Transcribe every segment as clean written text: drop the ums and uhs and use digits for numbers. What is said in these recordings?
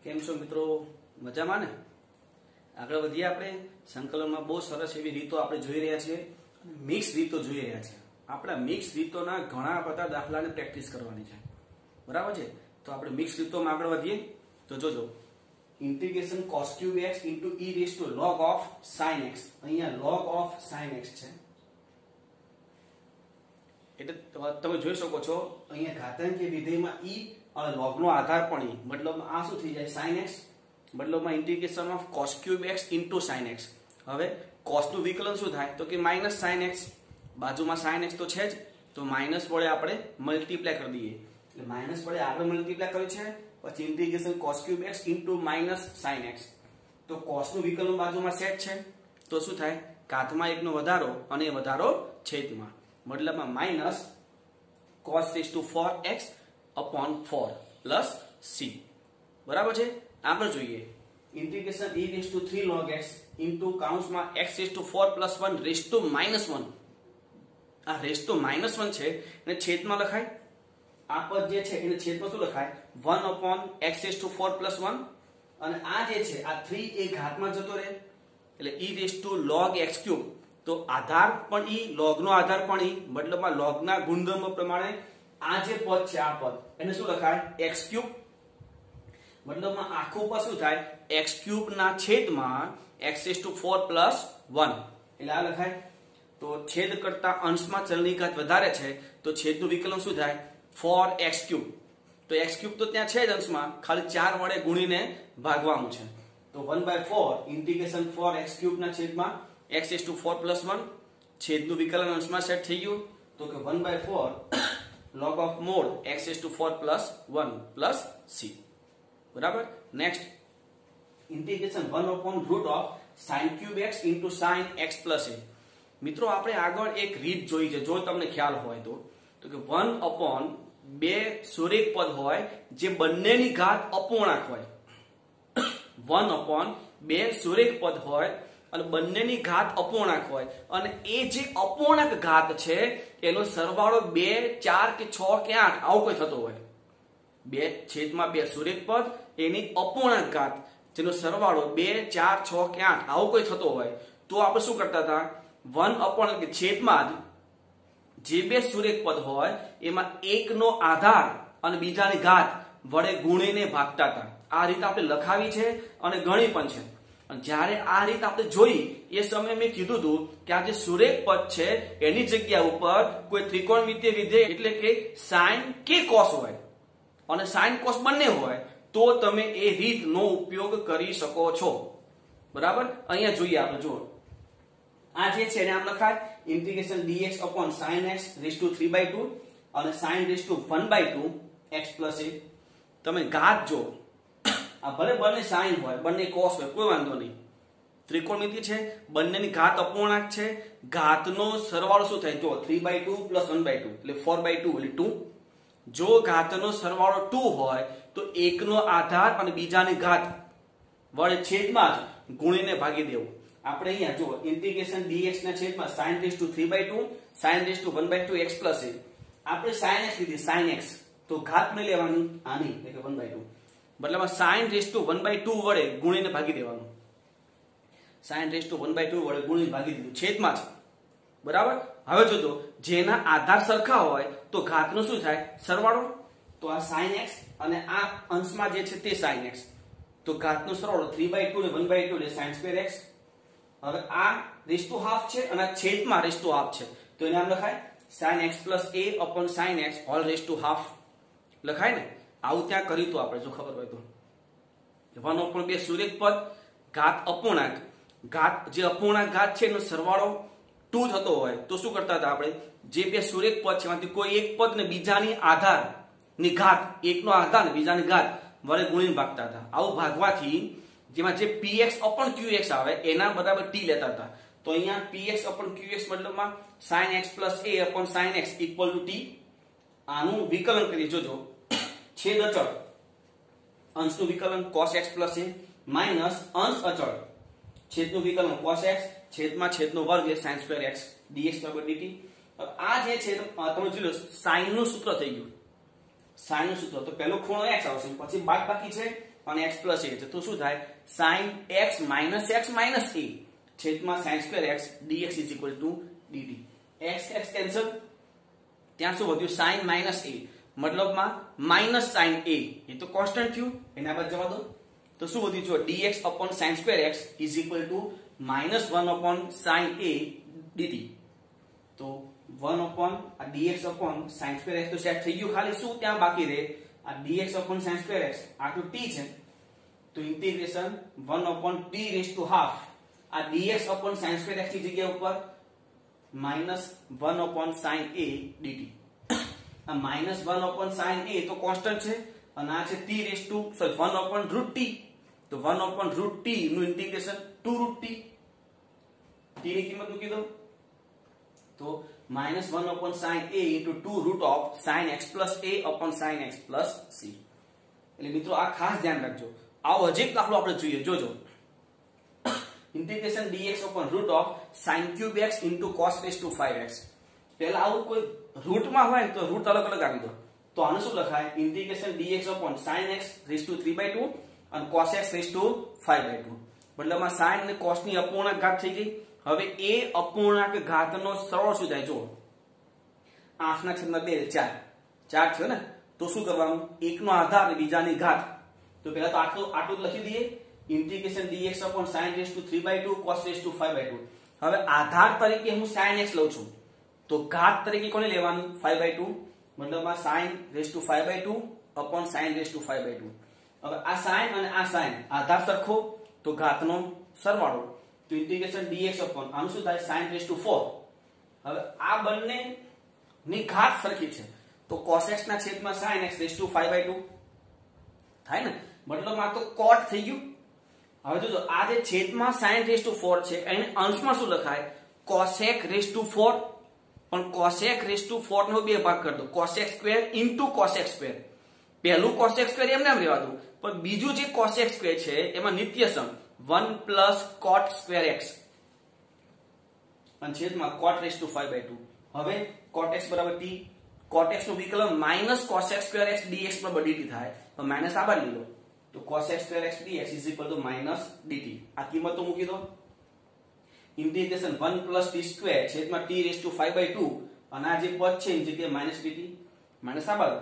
કેમ છો મિત્રો? મજામાં ને? આગળ વધીએ આપણે સંકલનમાં બહુ સરસ એવી રીતો આપણે જોઈ રહ્યા છીએ, મિક્સ રીતો જોઈ રહ્યા છીએ. આપણે મિક્સ રીતોના ઘણા બધા દાખલાની પ્રેક્ટિસ કરવાની છે, બરાબર છે? તો આપણે મિક્સ રીતોમાં આગળ વધીએ તો જોજો, integration cos cube x into e raised to log of sin x. અહીંયા log of sin x છે, એટલે તમે જોઈ શકો છો અહીંયા ઘાતાંકીય વિધેયમાં e અને log નો આધાર પણ e, મતલબ આ શું થઈ જાય sin x, મતલબમાં integration of cos cube x into sin x. હવે cos નું વિકલન શું થાય તો કે માઈનસ sin x, બાજુમાં sin x તો છે જ, તો માઈનસ વડે આપણે મલ્ટીપ્લાય કરી દઈએ, એટલે માઈનસ વડે આપણે મલ્ટીપ્લાય કર્યું છે, પછી integration cos cube x into minus sin x. તો cos નું વિકલન બાજુમાં સેટ છે, તો શું થાય ઘાતમાં એકનો વધારો અને એ વધારો છેદમાં, મતલબમાં minus cos raised to 4x upon 4 plus c. બરાબર છે? આગળ જોઈએ, integration e raised to 3 log x into કાઉન્સમાં x raised to 4 plus 1 raised to minus 1. આ raised to minus 1 છે એને છેદમાં લખાય, આ પદ જે છે એને છેદમાં શું લખાય 1 upon x raised to 4 plus 1, અને આ જે છે આ 3 એ ઘાતમાં જતો રહે, એટલે e raised to log x cube. તો આધાર પણ e, log નો આધાર પણ e, મતલબમાં log ના ગુણધર્મ પ્રમાણે આ જે પદ છે આ પદ એને શું લખાય x cube, મતલબમાં આખું પદ શું થાય x cube ના છેદમાં x raised to 4 plus 1, એટલે આ લખાય. તો છેદ કરતા અંશમાં ચલની ઘાત વધારે છે તો છેદનું વિકલન શું થાય 4x cube. તો x cube તો ત્યાં છે જ અંશમાં, ખાલી 4 વડે ગુણીને ભાગવાનું છે, તો 1/4 ઇન્ટિગ્રેશન 4x cube ના છેદમાં x raised to 4 plus 1, છેદનું વિકલન અંશમાં સેટ થઈ ગયું, તો કે 1/4 log of mod x raised to 4 plus 1 plus c. બરાબર? Next, integration 1 upon root of sin cube x into sin x plus a. મિત્રો આપણે આગળ એક રીત જોઈ છે, જો તમને ખ્યાલ હોય તો કે 1 upon બે સુરેખ પદ હોય જે બંનેની ઘાત અપૂર્ણાંક હોય, 1 upon બે સુરેખ પદ હોય અને બંનેની ઘાત અપૂર્ણાંક હોય, અને એ જે અપૂર્ણાંક ઘાત છે એનો સરવાળો 2, 4 કે 6 કે 8 આવો કોઈ થતો હોય, બે છેદમાં બે સુરેખ પદ એની અપૂર્ણાંક ઘાત જેનો સરવાળો 2, 4, 6 કે 8 આવો કોઈ થતો હોય, તો આપણે શું કરતા હતા 1 upon કે છેદમાં જે બે સુરેખ પદ હોય એમાં એકનો આધાર અને બીજાની ઘાત વડે ગુણીને ભાગતા હતા. આ રીત આપણે લખાવી છે અને ગણી પણ છે. જ્યારે આ રીત આપણે જોઈ એ સમયે મેં કીધું હતું કે આ જે સુરેખ પદ છે એની જગ્યા ઉપર કોઈ ત્રિકોણમિતિય વિધેય એટલે કે sin કે cos હોય અને sin cos બંને હોય તો તમે એ રીતનો ઉપયોગ કરી શકો છો. બરાબર? અહીંયા જોઈએ આપણે, જુઓ આ જે છે એને આમ લખાય integration dx upon sin x raised to 3/2 અને sin raised to 1/2 x plus a. તમે ઘાત જો, આ ભલે બંને sin હોય બંને cos હોય કોઈ વાંધો નહીં, ત્રિકોણમિતિ છે, બંનેની ઘાત અપૂર્ણાંક છે, ઘાતનો સરવાળો શું થાય જો 3/2 plus 1/2 એટલે 4/2 એટલે 2. જો ઘાતનો સરવાળો 2 હોય તો એકનો આધાર અને બીજાની ઘાત વડે છેદમાં જ ગુણીને ભાગી દેવું. આપણે અહીંયા જો ઇન્ટિગ્રેશન dx ના છેદમાં sin raised to 3/2 sin raised to 1/2 x plus a. આપણે sin x લીધી, sin x તો ઘાત નહીં લેવાની આની એટલે કે 1/2, મતલબ sin raised to 1/2 વડે ગુણીને ભાગી દેવાનું, sin raised to 1/2 વડે ગુણીને ભાગી દીધું છેદમાં જ. બરાબર? હવે જોજો જેના આધાર સરખા હોય તો ઘાતનો શું થાય સરવાળો, તો આ sin x અને આ અંશમાં જે છે તે sin x, તો ઘાતનો સરવાળો 3/2 ને 1/2 એટલે sin square x. હવે આ raised to half છે અને આ છેદમાં raised to half છે, તો એને આમ લખાય sin x plus a upon sin x all raised to half લખાય ને. આવું ત્યાં કર્યું તો આપણે જો ખબર હોય તો 1 upon બે સુરેખ પદ ઘાત અપૂર્ણાંક, ઘાત જે અપૂર્ણાંક ઘાત છે એનો સરવાળો 2 થતો હોય તો શું કરતા હતા આપણે, જે બે સુરેખ પદ છે એમાંથી કોઈ એક પદ ને બીજાની આધારની ઘાત, એકનો આધાર ને બીજાની ઘાત વડે ગુણીને ભાગતા હતા. આવું ભાગવાથી જેમાં જે px upon qx આવે એના બરાબર t લેતા હતા, તો અહીંયા px upon qx મતલબમાં sin x plus a upon sin x equal to t. આનું વિકલન કરી જોજો, છેદ અચળ અંશનું વિકલન cos x plus a minus અંશ અચળ છેદનું વિકલન cos x છેદમાં છેદનો વર્ગ એટલે sin square x dx/dt. આ જે છે તમે જોઈ લો sin નું સૂત્ર થઈ ગયું, sin નું સૂત્ર, તો પહેલો ખૂણો x આવશે, પછી બાદબાકી છે અને x પ્લસ a છે તો શું થાય sin x minus x minus a છેદમાં sin square x dx is equal to dt. x x cancel, ત્યાં શું વધ્યું sin માઇનસ a મતલબમાં માઇનસ sin a એ તો કોન્સ્ટન્ટ થયું એના બાદ જવા દો તો શું વધ્યું જો dx upon sin square x is equal two -1 upon sin a dt. તો 1 upon આ dx upon sin square x તો સેટ થઈ ગયું, ખાલી શું ત્યાં બાકી રહે આ dx upon sin square x આ તો t છે તો integration 1 upon t raise to half આ dx upon sin square x ની જગ્યા ઉપર -1 upon sin a dt. આ -1 upon sin a તો કોન્સ્ટન્ટ છે અને આ છે t raise to 1 upon root t તો 1 upon રૂટ t નું ઇન્ટિગ્રેશન 2 રૂટ t t ની કિંમત મૂકી દો તો -1 upon sin a into 2 root of sin x plus a upon sin x plus c. એટલે મિત્રો આ ખાસ ધ્યાન રાખજો. આવો હજી એક દાખલો આપણે જોઈએ, જોજો. Integration dx upon root of sin cube x into cos raised to 5x. પહેલા આવું કોઈ રૂટમાં હોય તો રૂટ અલગ અલગ આપી દો તો આનું શું લખાય integration dx upon sin x raised to 3/2 અને cos x raised to 5/2. મતલબમાં sin અને cos ની અપૂર્ણાંક ઘાત થઈ ગઈ. હવે એ અપૂર્ણાંક ઘાતનો સરળ શું થાય જો 8/2 4 થયો ને તો શું કરવાનું એકનો આધાર અને બીજાની ઘાત તો પહેલા તો આટલું લખી દઈએ integration dx upon sin raised to 3/2 cos raised to 5/2. હવે આધાર તરીકે હું sin x લઉં છું તો ઘાત તરીકે કોને લેવાનું 5/2 મતલબમાં sin raised to 5/2 upon sin raised to 5/2. હવે આ sin અને આ sin આધાર સરખો તો ઘાતનો સરવાળો તો ઇન્ટિગ્રેશન dx upon આનું શું થાય sin raised to 4. હવે આ બંને ની ઘાત સરખી છે તો cos x ના છેદમાં sin x raised to 5/2 થાય ને મતલબ આ તો cot થઈ ગયું. હવે જોજો આ જે છેદમાં sin raised to 4 છે એને અંશમાં શું લખાય cosec raised to 4 પણ cosec raised to 4 નો બે ભાગ કરી દો cosec square into cosec square. પહેલું cosec સ્ક્વેર એમને એમ રહેવા દો પણ બીજું જે cosec સ્ક્વેર છે એમાં નિત્યસમ 1 plus cot square x અને છેદમાં cot raised to 5/2. હવે cot x બરાબર t cot x નું વિકલન minus cosec square x dx બરાબર dt થાય તો માઈનસ આ બાદ લીધો તો cosec square x dx is equal to minus dt. આ કિંમતો મૂકી દો ઇન્ટિગ્રેશન 1 plus t square છેદમાં t raised to 5/2 અને આ જે પદ છે એની જગ્યાએ minus dt માઈનસ આ બાદ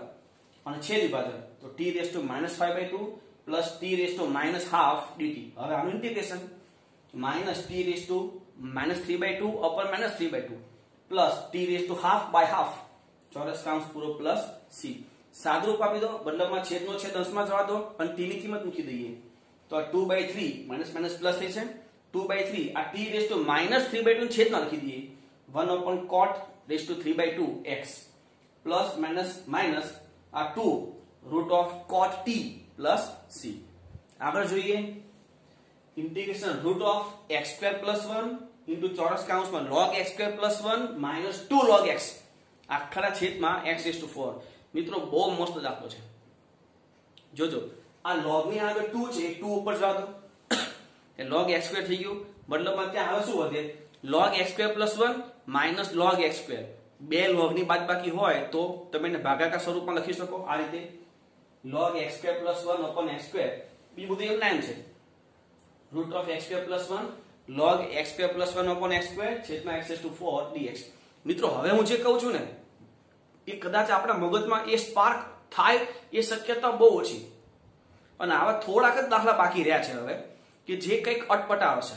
અને છેદ વિભાજન તો t raised to -5/2 plus t raised to -half dt. હવે આનું integration minus t raised to -3/2 upon -3/2 plus t raised to half by half ચોરસ કૌંસ પૂરો plus c. સાદરૂપ આપી દો બદલામાં છેદનો છેદ અંશમાં જવા દો અને t ની કિંમત મૂકી દઈએ તો આ 2/3 માઈનસ માઈનસ પ્લસ થઈ છે 2/3 આ t raised to -3/2 છેદમાં લખી દઈએ 1 upon cot raised to 3/2 x plus minus આ 2 root of cot t plus c. આગળ જોઈએ integration root of x square plus 1 into ચોરસ કૌંસમાં log x square plus 1 minus 2 log x આખા છેદમાં x raised to 4. મિત્રો બહુ મસ્ત દાખલો છે જોજો આ log ની આગળ 2 છે 2 ઉપર જવા દો એ log x square થઈ ગયું મતલબમાં ત્યાં હવે શું વધે log x square plus 1 minus log x square. બે log ની બાદબાકી હોય તો તમે એને ભાગાકાર સ્વરૂપમાં લખી શકો આ રીતે log x square plus 1 upon x square બી બધું એમ નામ છે root of x square plus 1 log x square plus 1 upon x square છેદમાં x raised to 4 dx. મિત્રો હવે હું જે કહું છું ને એ કદાચ આપણા મગજમાં એ સ્પાર્ક થાય એ શક્યતા બહુ ઓછી અને આવા થોડાક જ દાખલા બાકી રહ્યા છે હવે કે જે કંઈક અટપટાવશે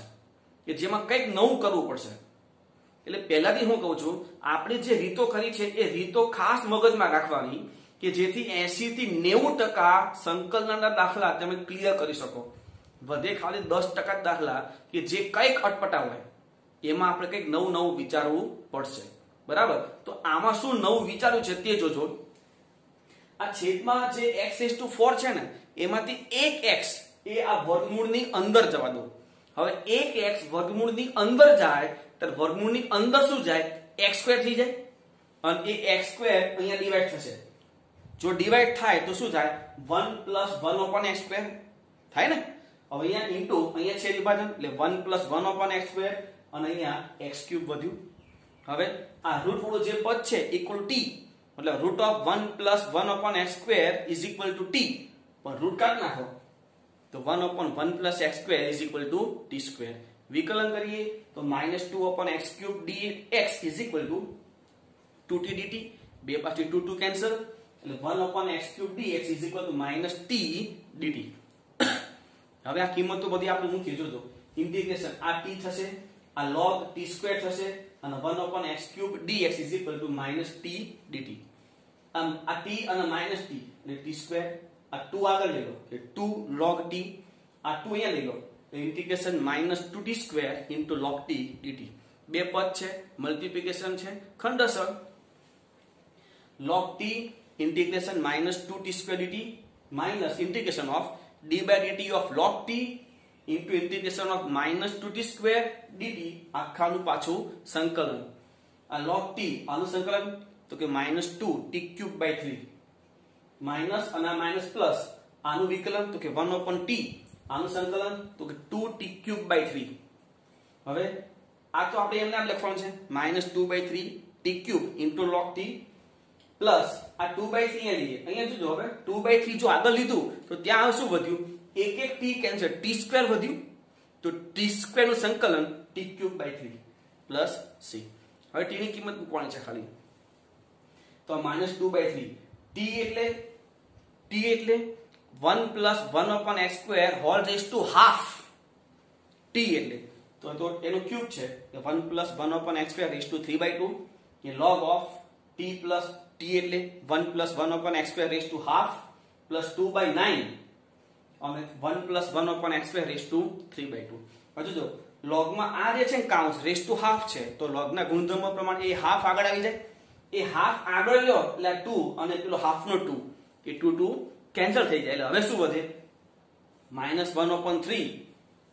કે જેમાં કંઈક નવું કરવું પડશે. એટલે પહેલાથી હું કહું છું આપણે જે રીતો કરી છે એ રીતો ખાસ મગજમાં રાખવાની કે જેથી 80 થી 90% સંકલનના દાખલા તમે ક્લિયર કરી શકો. વધે ખાલી 10% દાખલા કે જે કંઈક અટપટા હોય એમાં આપણે કંઈક નવું વિચારવું પડશે. બરાબર તો આમાં શું નવું વિચાર્યું છે તે જોજો. આ છેદમાં જે x raised to 4 છે ને એમાંથી એક x એ આ વર્ગમૂળની અંદર જવા દો. હવે એક x વર્ગમૂળની અંદર જાય તો વર્ગમૂળની અંદર શું જાય x સ્ક્વેર થઈ જાય અને એ x સ્ક્વેર અહીંયા ડિવાઈડ થશે. જો ડિવાઈડ થાય તો શું થાય 1 plus 1 upon x સ્ક્વેર થાય ને. હવે અહીંયા ઇન્ટુ અહીંયા છેદ વિભાજન એટલે 1 plus 1 upon x સ્ક્વેર અને અહીંયા x ક્યુબ વધ્યું. હવે આ રૂટ વાળું જે પદ છે ઇક્વલ t મતલબ root of 1 plus 1 upon x square is equal to t પણ રૂટ કાઢી નાખો तो 1/1 plus x square is equal to t square. विकलन करिए तो -2/x³ dx is equal to 2t dt। બે પાછળ 2 કેન્સલ એટલે 1/x³ dx is equal to -t dt। હવે આ કિંમતો બધી આપણે મૂકી જોજો, ઇન્ટિગ્રેશન આ t થશે, આ log t² થશે અને 1/x³ dx is equal to -t dt। આમ આ t અને -t એટલે t², આ 2 આગળ લઈ લો એટલે 2 log t, આ 2 અહીંયા લઈ લો તો integration -2t² log t dt। બે પદ છે, મલ્ટીપ્લિકેશન છે, ખંડસર log t integration -2t² dt minus integration of d by dt of log t into integration of -2t² dt આખાનું પાછું સંકલન। આ log t આનું સંકલન તો કે -2t³/3 માઈનસ અને માઈનસ પ્લસ આનું વિકલન તો કે 1/t આનું સંકલન તો કે 2t³/3। હવે આ તો આપણે એમને આમ લખવાનું છે -2/3t³ log t પ્લસ આ 2/3 અહીંયા લઈએ, અહીંયા જોજો હવે 2/3 જો આગળ લીધું તો ત્યાં શું વધ્યું, એક t કેન્સલ t² વધ્યું તો t² નું સંકલન t³/3 પ્લસ c। હવે t ની કિંમત મૂકવાની છે ખાલી, તો -2/3 t એટલે 1 plus 1/x² whole raise to half t એટલે તો એનો ક્યુબ છે 1 પ્લસ 1/x² રેઝ ટુ 3/2 એ log of t plus t એટલે 1 plus 1/x² raise to half plus 2/9 અને 1 પ્લસ 1/x² રેઝ ટુ 3/2। હજુ જો log માં આ જે છે ને કાઉન્સ રેઝ ટુ હાફ છે તો log ના ગુણધર્મ પ્રમાણે એ હાફ આગળ આવી જાય, એ હાફ આગળ લ્યો એટલે 2 અને પેલો હાફ નો 2 એ 2 કેન્સલ થઈ જાય એટલે હવે શું વધે -1/3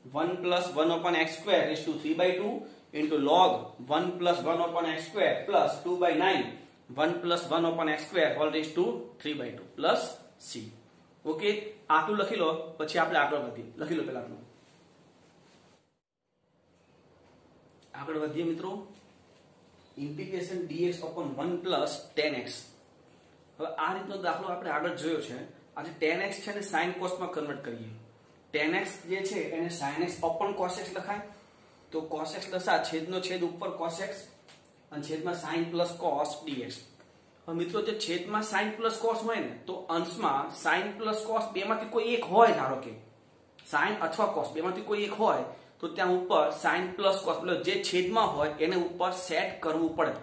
1 plus 1/x² raise to 3/2 log 1 plus 1/x² plus 2/9 1 plus 1/x² whole raise to 3/2 plus c। Okay, આટલું લખી લો પછી આપણે આગળ વધીએ। લખી લો પહેલા આટલું, આગળ વધીએ મિત્રો। Integration dx/1 plus 10x। હવે આ રીતનો દાખલો આપણે આગળ જોયો છે। આજે 10x છે ને sin cos માં કન્વર્ટ કરીએ। 10x જે છે એને sin x upon cos x લખાય, તો cos x લસા છેદનો છેદ ઉપર cos x અને છેદમાં sin પ્લસ cos dx। હવે મિત્રો જે છેદમાં sin પ્લસ cos હોય ને તો અંશમાં sin પ્લસ cos બેમાંથી કોઈ એક હોય, ધારો કે sin અથવા cos બેમાંથી કોઈ એક હોય તો ત્યાં ઉપર sin પ્લસ cos એટલે જે છેદમાં હોય એને ઉપર સેટ કરવું પડે।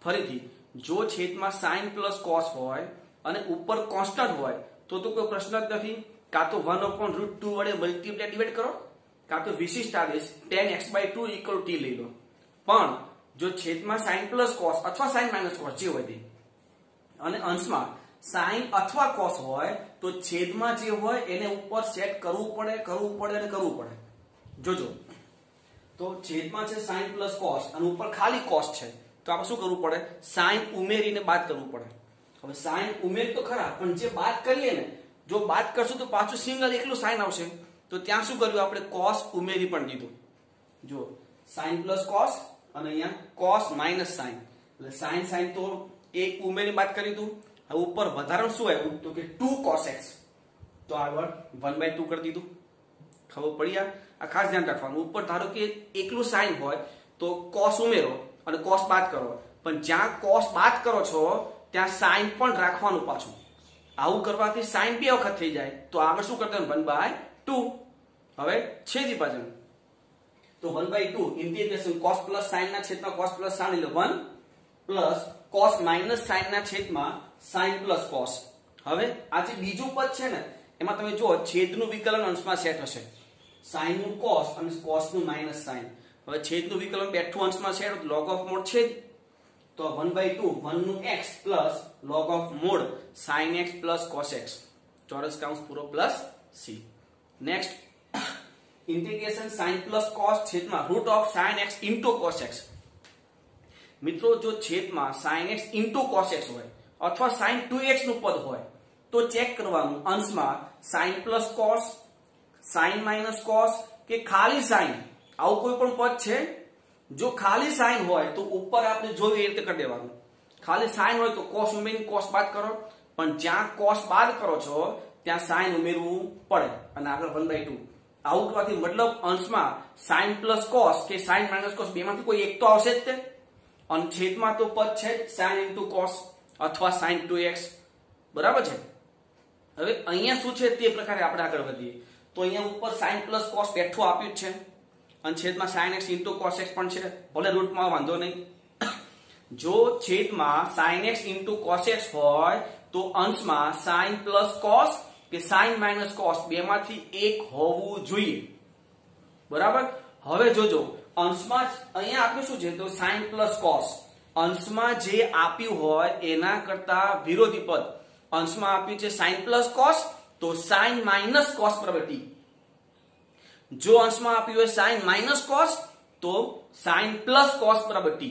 ફરીથી જો છેદમાં sin પ્લસ cos હોય અને ઉપર કોન્સ્ટન્ટ હોય તો કોઈ પ્રશ્ન જ નથી, કાં તો 1/√2 વડે મલ્ટીપ્લાય ડિવાઇડ કરો, કાં તો વિશિષ્ટ આદેશ 10x/2 = t લઈ લો। પણ જો છેદમાં sin પ્લસ cos અથવા sin માઇનસ cos જે હોય તે અને અંશમાં sin અથવા cos હોય તો છેદમાં જે હોય એને ઉપર સેટ કરવું પડે। જોજો તો છેદમાં છે sin પ્લસ cos અને ઉપર ખાલી cos છે તો આપણે શું કરવું પડે, sin ઉમેરીને બાદ કરવું પડે। હવે sin ઉમેરી તો ખરા પણ જે બાદ કરીએ ને, જો બાદ કરશું તો પાછું સિંગલ એકલું sin આવશે, તો ત્યાં શું કર્યું આપણે cos ઉમેરી પણ દીધું। જો sin પ્લસ cos અને અહીંયા cos માઈનસ sin એટલે sin તો એક ઉમેરી બાદ કરી દીધું। હવે ઉપર વધારાનું શું આવ્યું તો કે 2 cos x, તો આગળ 1/2 કરી દીધું। ખબર પડી? આ ખાસ ધ્યાન રાખવાનું, ઉપર ધારો કે એકલું sin હોય તો cos ઉમેરો અને cos બાદ કરો, પણ જ્યાં cos બાદ કરો છો ત્યાં sin પણ રાખવાનું પાછું। આવું કરવાથી sin બે વખત થઈ જાય તો આગળ શું કરતા 1/2। હવે છેદી પાછળ તો 1/2 ઇન્ટિગ્રેશન cos પ્લસ sin ના છેદમાં cos પ્લસ sin એટલે 1 પ્લસ cos માઈનસ sin ના છેદમાં sin પ્લસ cos। હવે આ જે બીજું પદ છે ને એમાં તમે જો છેદનું વિકલન અંશમાં સેટ હશે, sin નું cos અને cos નું માઈનસ sin। હવે છેદનું વિકલન બેઠું અંશમાં સેટ log ઓફ મોડ છેદ, તો 1/2 1 નું x plus log of mode sin x plus cos x ચોરસ કૌંસ પૂરો plus c। Next integration sin plus cos છેદમાં root of sin x into cos x। મિત્રો જો છેદમાં sin x into cos x હોય અથવા sin 2x નું પદ હોય તો ચેક કરવાનું અંશમાં sin plus cos, sin minus cos કે ખાલી sin, આવું કોઈ પણ પદ છે। જો ખાલી sin હોય તો ઉપર આપણે જોયું એ રીતે કરી દેવાનું, ખાલી sin હોય તો cos ઉમેરીને cos બાદ કરો, પણ જ્યાં cos બાદ કરો છો ત્યાં સાઇન ઉમેરવું પડે અને આગળ 1/2 આવું કરવાથી મતલબ અંશમાં સાઇન પ્લસ કોસ કે સાઇન માઇનસ કોસ બેમાંથી કોઈ એક તો આવશે જ તે, અને છેદમાં તો પદ છે સાઇન ઇન્ટુ કોસ અથવા સાઇન 2x, બરાબર છે। હવે અહીંયા શું છે તે પ્રકારે આપણે આગળ વધીએ તો અહીંયા ઉપર સાઇન પ્લસ કોસ બેઠું આપ્યું જ છે અને છેદમાં sin x into cos x પણ છે, ભલે રૂટમાં વાંધો નહીં। જો છેદમાં sin x into cos x હોય તો અંશમાં sin પ્લસ cos કે sin માઇનસ cos બેમાંથી એક હોવું જોઈએ, બરાબર। હવે જોજો અંશમાં અહીંયા આપ્યું શું છે તો sin પ્લસ cos, અંશમાં જે આપ્યું હોય એના કરતા વિરોધી પદ, અંશમાં આપ્યું છે sin પ્લસ cos તો sin માઇનસ cos બરાબર t, જો અંશમાં આપ્યું હોય sin માઇનસ cos તો sin પ્લસ cos બરાબર t,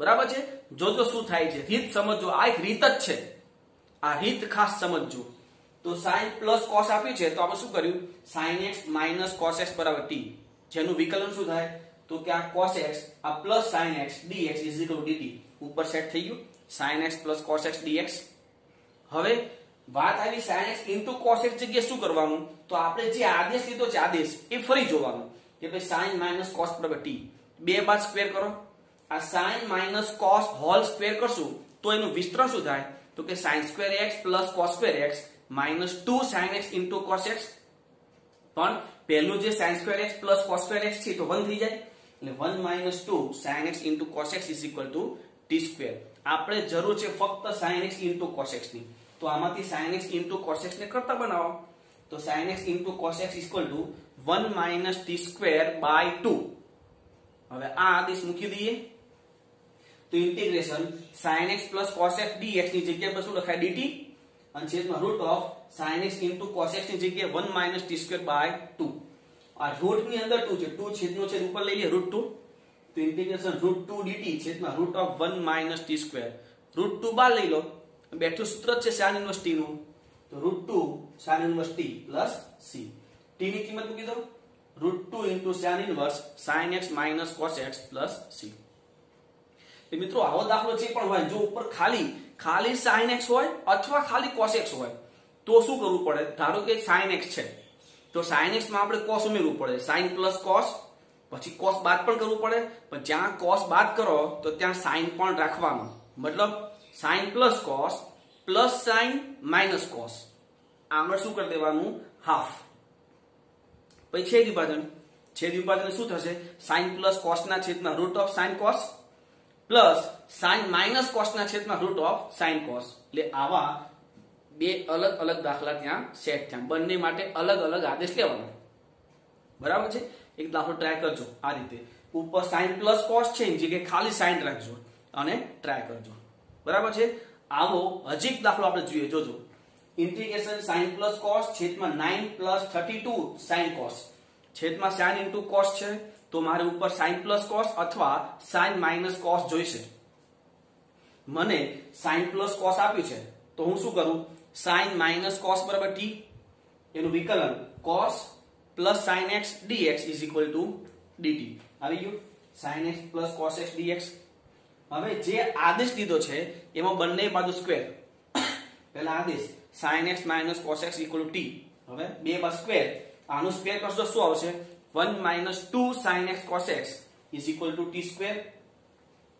બરાબર છે। જોજો શું થાય છે, રીત સમજો, આ એક રીત જ છે, આ રીત ખાસ સમજજો। તો sin પ્લસ cos આપ્યું છે તો આપણે શું કર્યું sin x minus cos x બરાબર t, જેનું વિકલન શું થાય તો કે આ cos x આ plus sin x dx dt ઉપર સેટ થઈ ગયું, sin x plus cos x dx। હવે વાત આવી sin x into cos x જગ્યાએ શું કરવાનું તો આપણે જે આદેશ લીધો છે આદેશ એ ફરી જોવાનું કે ભાઈ sin minus cos બરાબર t, બે બાદ સ્ક્વેર કરો, આ sin minus cos whole square કરશું તો એનું વિસ્તરણ શું થાય તો કે sin square x plus cos square x minus 2 sin x into cos x, પણ પહેલું જે sin square x plus cos square x છે તો 1 થઈ જાય એટલે 1 minus 2 sin x into cos x is equal to t square। આપણે જરૂર છે ફક્ત sin x into cos x ની, તો આમાંથી sin x into cos x ને કરતા બનાવો તો sin x into cos x is equal to 1 minus t square by 2। હવે આ આદેશ મૂકી દઈએ તો integration sin x plus cos x dx ની જગ્યાએ પર શું લખાય dt અને છેદમાં root of sin x into cos x ની જગ્યાએ 1 minus t square by 2। આ રૂટ ની અંદર 2 છે, 2 છેદનો છેદ ઉપર લઈ લે √2 તો ઇન્ટિગ્રેશન √2 dt છેદમાં route of 1 minus t square, √2 બાર લઈ લો, બેઠું સૂત્ર છે sin ઇન્વર્સ t નું તો √2 sin inverse t plus c, t ની કિંમત મૂકી દો √2 into sin inverse sin x minus cos x plus c। તો મિત્રો આવો દાખલો જે પણ હોય જો ઉપર ખાલી sin x હોય અથવા ખાલી cos x હોય તો શું કરવું પડે, ધારો કે sin x છે તો sin x માં આપણે cos ઉમેરવું પડે, sin plus cos પછી cos બાદ પણ કરવું પડે, પણ જ્યાં cos બાદ કરો તો ત્યાં sin પણ રાખવાનું, મતલબ sin plus cos plus sin minus cos આમાં શું કરી દેવાનું હાફ। પછી છેદ વિભાજન શું થશે sin plus cos ના છેદમાં root of sin cos plus sin minus cos ના છેદમાં રૂટ ઓફ sin cos, એટલે આવા બે અલગ અલગ દાખલા ત્યાં સેટ થયા, બંને માટે અલગ અલગ આદેશ લેવાનો, બરાબર છે। એક દાખલો ટ્રાય કરજો આ રીતે, ઉપર sin plus cos છે જે કે ખાલી sin રાખજો અને ટ્રાય કરજો, બરાબર છે। આવો હજી એક દાખલો આપણે જોઈએ, જોજો ઇન્ટિગ્રેશન sin plus cos છેદમાં 9 plus 32 sin cos, છેદમાં sin into cos છે તો મારે ઉપર sin plus cos અથવા sin minus cos જોઈશે, મને sin plus cos આપ્યું છે તો હું શું કરું sin minus cos બરાબર t, એનું વિકલન cos plus sin x dx is equal to dt આવી ગયું, sin x plus cos x dx। હવે જે આદેશ દીધો છે એમાં બંને બાજુ સ્ક્વેર, પહેલા આદેશ sin x minus cos x equal to t, હવે બે બાજુ સ્ક્વેર, આનું સ્ક્વેર કરશો શું આવશે 1 minus 2 sin x cos x is equal to t square।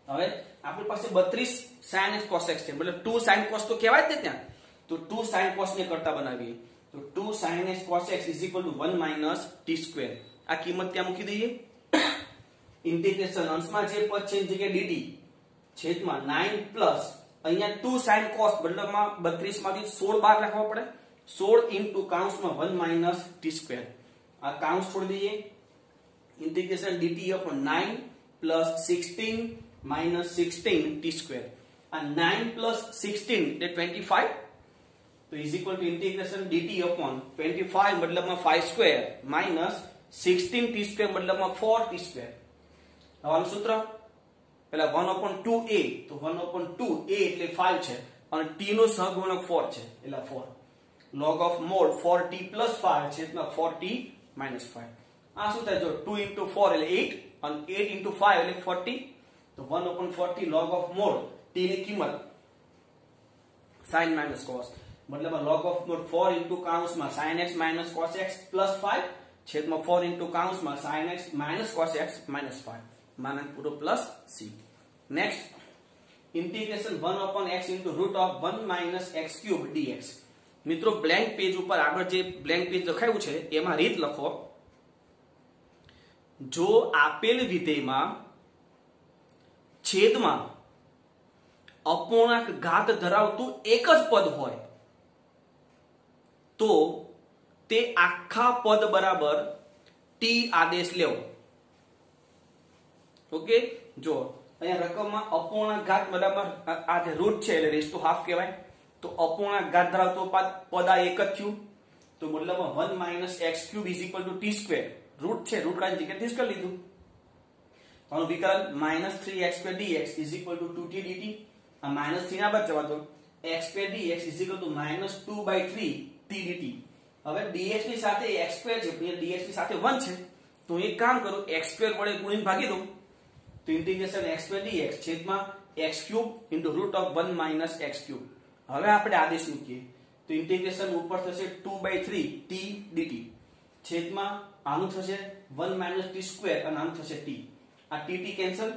હવે આપણી પાસે 32 sin x cos x છે, મતલબ 2 sin cos તો કહેવાય જ ને ત્યાં, તો 2 sin cos ને કરતા બનાવીએ તો 2 sin x cos x is equal to 1 minus t square, આ કિંમત ત્યાં મૂકી દઈએ। ઇન્ટિગ્રેશન અંશમાં જે પદ છે જે કે dt છેદમાં 9 પ્લસ અહીંયા 2 sin cos મતલબમાં 32 માંથી 16 બાર રાખવા પડે, 16 into કાઉન્સમાં 1 minus t square, આ કાઉન્સ છોડી દઈએ, integration dt upon 9 plus 16 minus 16 t square, આ 9 plus 16 એટલે 25 તો is equal to integration dt upon 25 મતલબમાં 5 square minus 16 t square મતલબમાં 4 t square। આનું સૂત્ર પહેલા 1 upon 2a તો 1 upon 2a એટલે 5 છે અને t નો સહગુણક 4 છે એટલે 4 log of mod 4t plus 5 છે એટલે 4t minus 5। આ શું થાય જો 2 into 4 એટલે 8 અને 8 into 5 એટલે 40 તો 1 upon 40 log of mod t ની કિંમત sin minus cos, मतलब log of mod 4 into કાઉન્સમાં sin x minus cos x plus 5 છેદમાં 4 into કાઉન્સમાં sin x minus cos x minus 5 માનક પૂરો plus c. Next integration 1 upon x into root of 1 minus x cube dx. મિત્રો blank page ઉપર આગળ જે blank page લખાયું છે એમાં રીત લખો. જો આપેલ વિધેયમાં છેદમાં અપૂર્ણાંક ઘાત ધરાવતું એક જ પદ હોય તો તે આખા પદ બરાબર t આદેશ લેવો. ઓકે, જો અહીંયા રકમમાં અપૂર્ણાંક ઘાત બરાબર આ જે રૂટ છે એટલે રેઝ ટુ હાફ કહેવાય. તો અપૂર્ણાંક ઘાત ધરાવતો પદ આ એક જ થયું. તો મતલબમાં 1 minus x cube is equal to t square. Root છે, રૂટ કાઢી જગ્યાએ t કરી લીધું. તો આનું વિકલન -3x square dx is equal to 2t dt. આ -3 ના બાદ જવા દો. x square dx is equal to -2/3 t dt. હવે dx ની સાથે x square છે, અહીંયા dx ની સાથે 1 છે. તો એક કામ કરું, x square વડે ગુણીને ભાગી દઉં. તો ઇન્ટિગ્રેશન x square dx છેદમાં x cube into root of 1 minus x cube. હવે આપણે આદેશ મૂકીએ તો ઇન્ટિગ્રેશન ઉપર થશે 2/3 t dt છેદમાં આનું થશે 1 minus t square અને આનું થશે t. આ t કેન્સલ.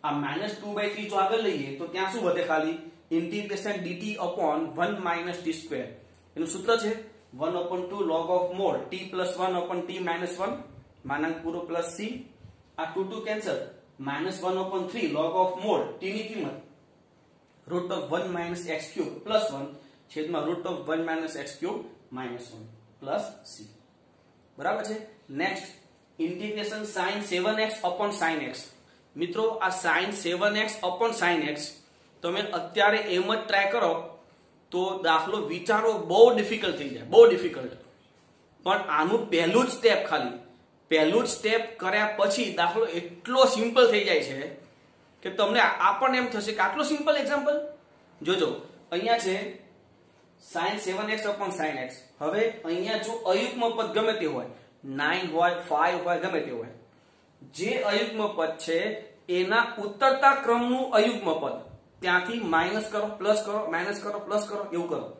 આ -2/3 જો આગળ લઈએ તો ત્યાં શું વધે? ખાલી integration dt upon 1 minus t square. એનું સૂત્ર છે 1/2 log of mod t plus 1 upon t minus 1 માનાંક પૂરો plus c. આ 2 cancel. -1/3 log of mod t ની કિંમત root of 1 minus x cube plus 1 છેદમાં root of 1 minus x cube minus 1 plus c. બરાબર છે. Next integration sin 7x upon sin x. મિત્રો આ sin 7x upon sin x તમે અત્યારે એમ જ ટ્રાય કરો તો દાખલો વિચારો બહુ ડિફિકલ્ટ થઈ જાય, બહુ ડિફિકલ્ટ. પણ આનું પહેલું જ સ્ટેપ, ખાલી પહેલું જ સ્ટેપ કર્યા પછી દાખલો એટલો સિમ્પલ થઈ જાય છે કે તમને આપણને એમ થશે કે આટલો સિમ્પલ એક્ઝામ્પલ. જોજો અહીંયા છે sin 7x upon sin x. હવે અહીંયા જો અયુગ્મ પદ ગમે તે હોય, 9 હોય 5 હોય ગમે તે હોય, જે અયુગ્મ પદ છે એના ઉત્તરતા ક્રમનું અયુગ્મ પદ ત્યાંથી માઈનસ કરો, પ્લસ કરો, માઈનસ કરો, પ્લસ કરો, એવું કરો.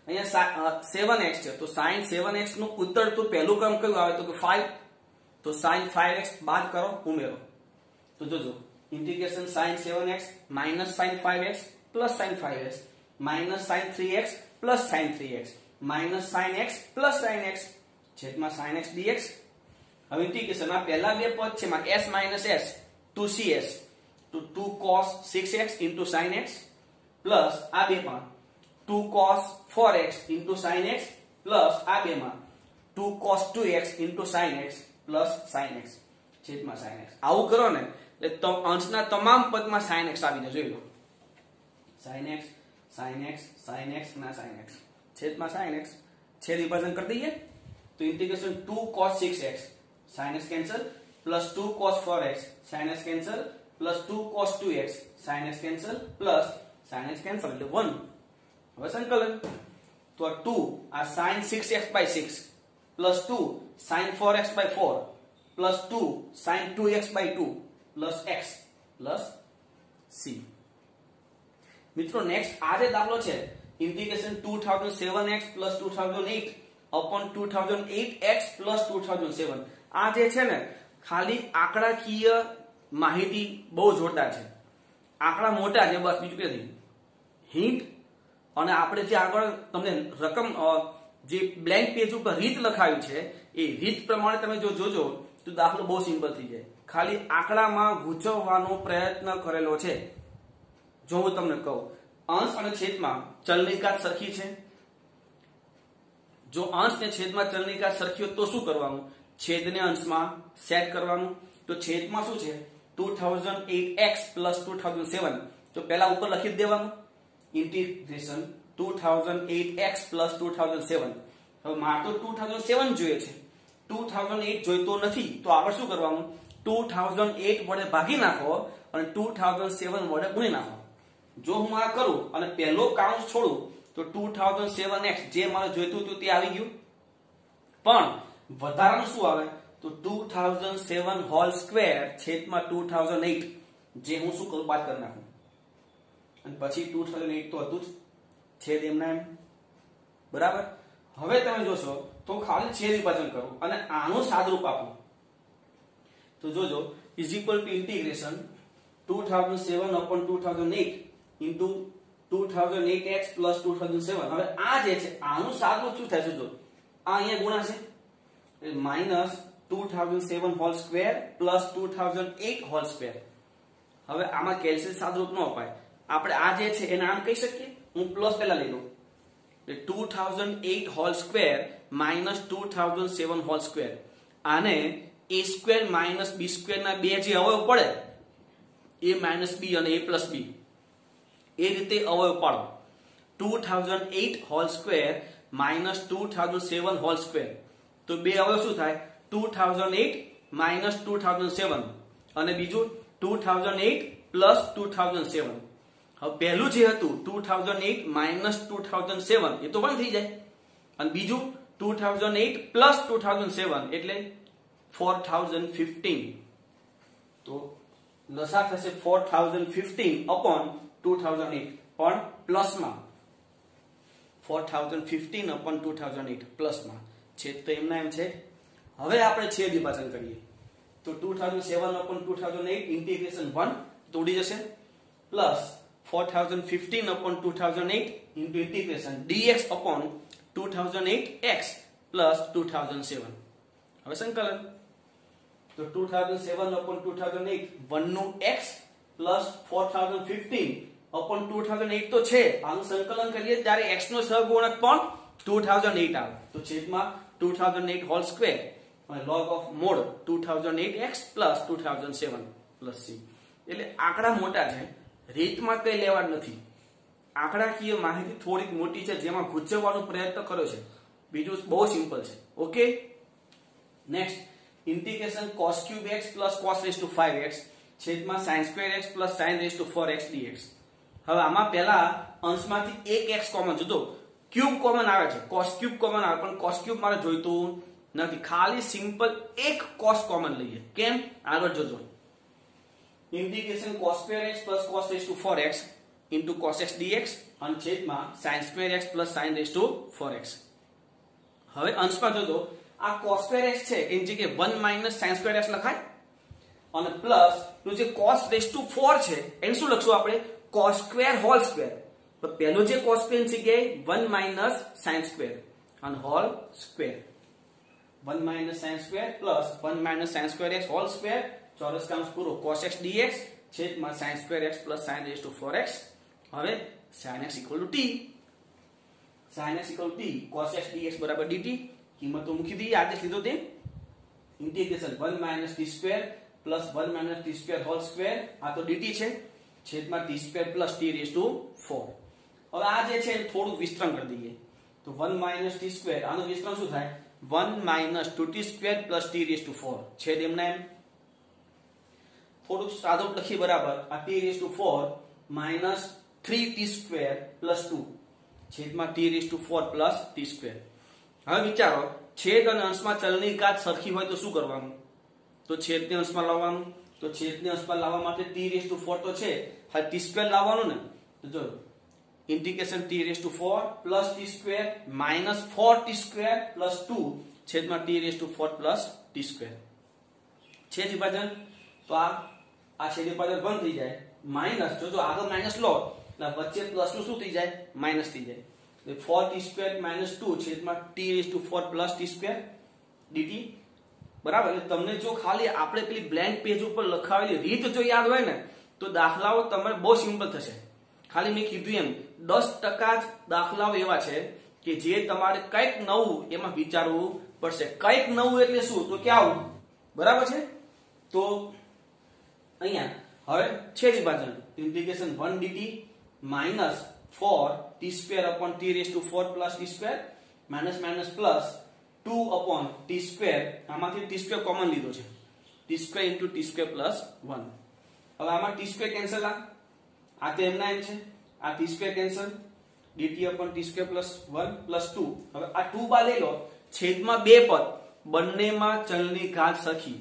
અહીંયા 7x છે તો sin 7x નું ઉત્તરતું પહેલું ક્રમ કયું આવે તો કે 5. તો sin 5x બાદ કરો, ઉમેરો. તો જોજો integration sin 7x minus sin 5x plus sin 5x minus sin 3x plus sin 3x minus sin x plus sin x છેદમાં sin x dx. હવે ઇન્ટિગ્રેશન આ પહેલા બે પદ છે માં s minus s 2cs to 2 cos 6x into sin x plus આ બે માં 2 cos 4x into sin x plus આ બે માં 2 cos 2x into sin x plus sin x છેદમાં sin x. આવું કરો ને એટલે અંશના તમામ પદમાં sin x આવી જાય. જોઈ લો sin x sin x sin x ના sin x છેદમાં sin x છેદ વિભાજન કરી દઈએ તો integration 2 cos 6x sin x cancel plus 2 cos 4x sin x cancel plus 2 cos 2x sin x cancel plus sin x cancel એટલે 1. હવે સંકલન તો 2 આ sin 6x by 6 plus 2 sin 4x by 4 plus 2 sin 2x by 2 plus x plus c. મિત્રો next આ જે દાખલો છે integration 2007x plus 2008 upon 2008x plus 2007. આ જે છે ને ખાલી આંકડાકીય માહિતી બહુ જોરદાર છે. આંકડા મોટા છે બસ, બીજું કંઈ નહીં. હિન્ટ અને આપણે જે આગળ તમને રકમ જે બ્લેન્ક પેજ ઉપર રીત લખાવી છે એ રીત પ્રમાણે તમે જો જોજો તો દાખલો બહુ સિમ્પલ થઈ જાય. ખાલી આંકડામાં ગૂંચવવાનો પ્રયત્ન કરેલો છે. જો હું તમને કહું અંશ અને છેદમાં ચલની ઘાત સરખી છે, જો અંશ ને છેદમાં ચલની ઘાત સરખી હોય તો શું કરવાનું? છેદને અંશમાં સેટ કરવાનું. તો છેદમાં શું છે 2008x plus 2007 તો પહેલા ઉપર લખી દેવાનું ઇન્ટિગ્રેશન 2008x plus 2007. હવે મારે તો 2007 જોઈએ છે, 2008 જોઈતો નથી તો આગળ શું કરવાનું? 2008 વડે ભાગી નાખો અને 2007 વડે ગુણી નાખો. જો હું આ કરું અને પહેલો કાઉન્ટ છોડું તો 2007x જે મારે જોઈતું હતું તે આવી ગયું, પણ વધારાનું શું આવે તો 2007 હોલ સ્ક્વેર છેદમાં 2008 જે હું શું કરું બાદ કરી નાખું અને પછી 2008 તો હતું જ છેદ એમના એમ બરાબર. હવે તમે જોશો તો ખાલી છેદ વિભાજન કરો અને આનું સાદરૂપ આપો તો જોજો is equal two integration 2007 upon 2008 into 2008x plus 2007. હવે આ જે છે આનું સાદરૂપ શું થાય છે જો આ અહીંયા ગુણા છે minus 2007 whole square plus 2008 whole square. હવે આમાં કેલ્શિયમ સાદરૂપ ન અપાય, આપણે આ જે છે એના આમ કહી શકીએ. હું પ્લસ પહેલા લઈ લઉં 2008 whole square minus 2007 whole square. આને a square minus b square ના બે જે અવયવ પડે a માઈનસ b અને a પ્લસ b એ રીતે અવયવ પાડો. 2008 whole square minus 2007 whole square તો બે અવયવ શું થાય 2008 માઈનસ 2007 અને બીજું 2008 પ્લસ 2007. હવે પહેલું જે હતું 2008 માઈનસ 2007 એ તો પણ થઈ જાય અને બીજું 2008 પ્લસ 2007 એટલે 4015. તો લસા થશે 4015 upon 2008 પણ પ્લસમાં 4015 upon 2008 પ્લસમાં છેદ તો એમના એમ છે. હવે આપણે છેદ વિભાજન કરીએ તો 2007 upon 2008 ઇન્ટિગ્રેશન 1 તોડી જશે plus 4015 upon 2008 into integration dx upon 2008x plus 2007. હવે સંકલન તો 2007 upon 2008 1 નું x plus 4015 upon 2008 તો છે આનું સંકલન કરીએ ત્યારે x નો સહગુણક પણ 2008 આવે તો છેદમાં 2008 હોલ સ્ક્વેર અને log of mod 2008x plus 2007 plus c. એટલે આંકડા મોટા છે, રીતમાં કઈ લેવા નથી. આંકડાકીય માહિતી થોડીક મોટી છે જેમાં ગૂંચવવાનો પ્રયત્ન કર્યો છે, બીજું બહુ સિમ્પલ છે. Okay, next integration cos cube x plus cos raised to 5x છેદમાં sin square x plus sin raised to 4x dx. હવે આમાં પહેલા અંશમાંથી એક x કોમન જતો ક્યુબ કોમન આવે છે, cos cube કોમન આવે પણ cos cube મારે જોઈતું નથી, ખાલી સિમ્પલ એક cos કોમન લઈએ. કેમ આગળ જોજો. Integration cos square x plus cos raised to 4x into cos x dx અને છેદમાં sin square x plus sin raised to 4x. હવે અંશમાં જોજો આ cos square x છે એની જગ્યાએ 1 minus sin square x લખાય અને પ્લસ નું જે cos raised to 4 છે એને શું લખશું આપણે cos square whole square. તો પહેલો જે cos square છે કે 1 minus sin square અને whole square 1 minus sin square plus 1 minus sin square x whole square ચોરસ કૌંસ પૂરો cos x dx છેદમાં sin square x plus sin raised to 4x. હવે sin x equal to t, sin x equal to t cos x dx બરાબર dt. કિંમતો મૂકી દઈએ આદેશ લીધો તે. Integration 1 minus t square plus 1 minus t square whole square આ તો dt છે છેદમાં t square plus t raised to 4. હવે આ જે છે થોડું વિસ્તરણ કરી દઈએ તો 1 minus t square આનું વિસ્તરણ શું થાય 1 minus 2t square plus t raised to 4 છેદ એમના એમ થોડું સાદું લખી બરાબર આ t raised to 4 minus 3t square plus 2 છેદમાં t raised to 4 plus t square. હવે વિચારો છેદ અને અંશમાં ચલની ઘાત સરખી હોય તો શું કરવાનું તો છેદને અંશમાં લાવવાનું. તો છેદને અંશમાં લાવવા માટે t raised to 4 તો છે, હવે t square લાવવાનું ને તો જો integration t raised to 4 plus t square minus 4t square plus 2 છેદમાં t raised to 4 plus t square. છેદ વિભાજન તો આ છેદ વિભાજન બંધ થઈ જાય માઈનસ જો આગળ માઈનસ લો એટલે વચ્ચે પ્લસ નું શું થઈ જાય માઈનસ થઈ જાય. 4t square minus 2 છેદમાં t raised to 4 plus t square dt બરાબર. એટલે તમને જો ખાલી આપણે પેલી બ્લેન્ક પેજ ઉપર લખાવેલી રીત જો યાદ હોય ને તો દાખલાઓ તમારે બહુ સિમ્પલ થશે. ખાલી મેં કીધું એમ 10% જ દાખલાઓ એવા છે કે જે તમારે કંઈક નવું એમાં વિચારવું પડશે. કંઈક નવું એટલે શું તો કે આવું બરાબર છે. તો અહીંયા હવે છેદ વિભાજન integration 1 dt minus 4t square upon t raised to 4 plus t square minus minus plus 2 upon t square આમાંથી t square કોમન લીધો છે t square into t square plus 1. હવે આમાં t square કેન્સલ આ તો એમના એમ છે આ t square cancel dt upon t square plus 1 plus 2. હવે આ 2 બા લઈ લો છેદમાં બે પદ બંનેમાં ચલની ઘાત સરખી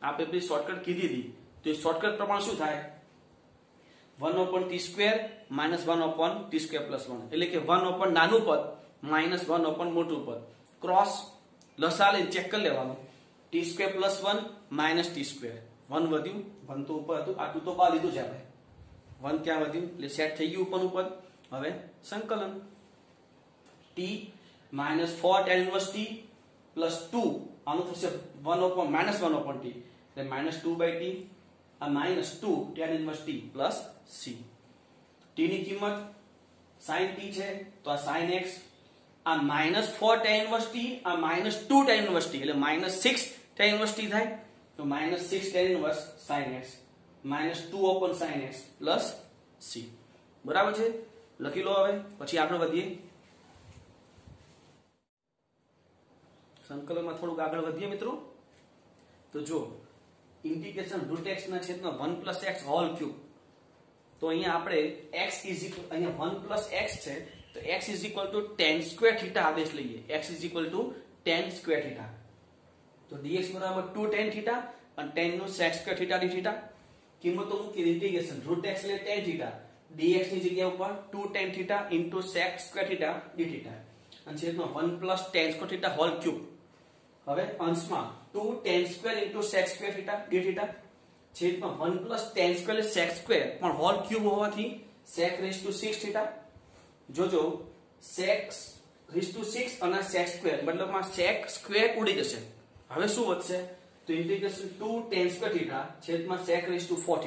આપણે પેલી શોર્ટકટ કીધી હતી તો એ શોર્ટકટ પ્રમાણે શું થાય 1 upon t square -1/t²+1 એટલે કે 1/ નાનું પદ -1/ મોટું પદ ક્રોસ લસા લઈને ચેક કરી લેવાનું t²+1 -t². 1 વધ્યું 1 તો ઉપર હતું આટલું તો બહાર લીધું છે આપણે 1 ક્યાં વધ્યું એટલે સેટ થઈ ગયું ઉપરનું પદ. હવે સંકલન t -4 tan inverse t plus 2 આનું થશે 1/-1/t એટલે -2/t આ -2 tan inverse t plus c. t ની કિંમત sin t છે તો આ sin x આ -4 tan inverse t આ -2 tan inverse t એટલે -6 tan inverse t થાય તો -6 tan inverse sin x -2/sin x plus c. બરાબર છે લખી લો. હવે પછી આગળ વધીએ સંકલનમાં થોડુંક આગળ વધીએ મિત્રો. તો જો ઇન્ટિગ્રેશન √x ના છેદમાં 1 + x હોલ ક્યુબ તો અહીંયા આપણે x અહીંયા 1 + x છે તો x tan² θ આદેશ લઈએ x tan² θ તો dx બરાબર 2 tan θ અને tan નું sec² θ dθ કિંમતો મૂકી ઇન્ટિગ્રેશન √x એટલે tan θ dx ની જગ્યા ઉપર 2 tan θ * sec² θ dθ અને છેદમાં 1 + tan² θ હોલ ક્યુબ. હવે અંશમાં 2 tan² * sec² θ dθ છેદમાં 1 + tan² એટલે sec² પણ હોલ ક્યુબ હોવાથી sec⁻⁶ θ. જોજો sec⁻⁶ અને sec² મતલબમાં sec² ઉડી જશે. હવે શું વધશે તો ઇન્ટિગ્રેશન 2 tan² θ છેદમાં sec⁻⁴